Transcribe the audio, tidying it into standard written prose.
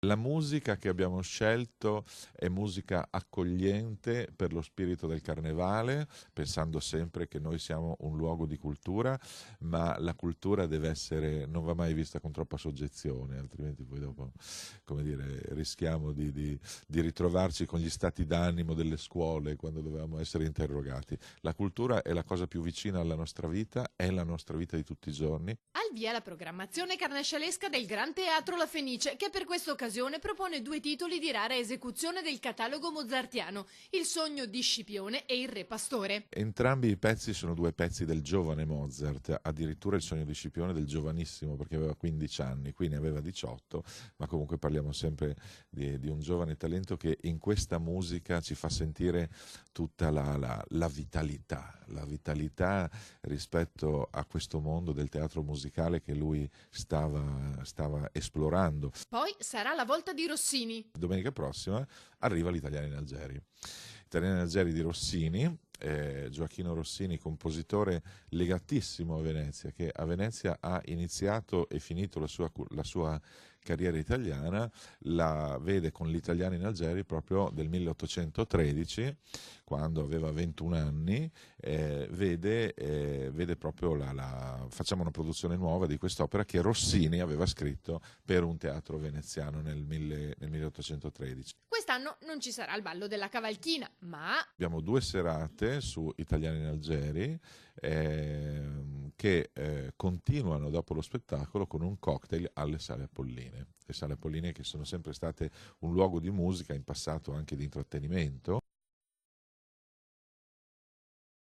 La musica che abbiamo scelto è musica accogliente per lo spirito del carnevale, pensando sempre che noi siamo un luogo di cultura, ma la cultura deve essere, non va mai vista con troppa soggezione, altrimenti poi dopo, come dire, rischiamo di ritrovarci con gli stati d'animo delle scuole quando dovevamo essere interrogati. La cultura è la cosa più vicina alla nostra vita, è la nostra vita di tutti i giorni. Al via la programmazione carnescialesca del Gran Teatro La Fenice, che per questa occasione propone due titoli di rara esecuzione del catalogo mozartiano, Il sogno di Scipione e Il Re Pastore. Entrambi i pezzi sono due pezzi del giovane Mozart, addirittura il sogno di Scipione del giovanissimo perché aveva 15 anni, qui ne aveva 18, ma comunque parliamo sempre di un giovane talento che in questa musica ci fa sentire tutta la la vitalità rispetto a questo mondo del teatro musicale che lui stava esplorando. Poi sarà la volta di Rossini. Domenica prossima arriva l'Italiano in Algeri. Italiano in Algeri di Rossini, Gioachino Rossini, compositore legatissimo a Venezia, che a Venezia ha iniziato e finito la sua carriera italiana, la vede con l'Italiano in Algeri proprio del 1813, quando aveva 21 anni, vede proprio facciamo una produzione nuova di quest'opera che Rossini aveva scritto per un teatro veneziano nel 1813. Quest'anno non ci sarà il ballo della cavalchina, ma Abbiamo due serate su Italiani in Algeri che continuano dopo lo spettacolo con un cocktail alle Sale Apolline. Le Sale Apolline che sono sempre state un luogo di musica, in passato anche di intrattenimento,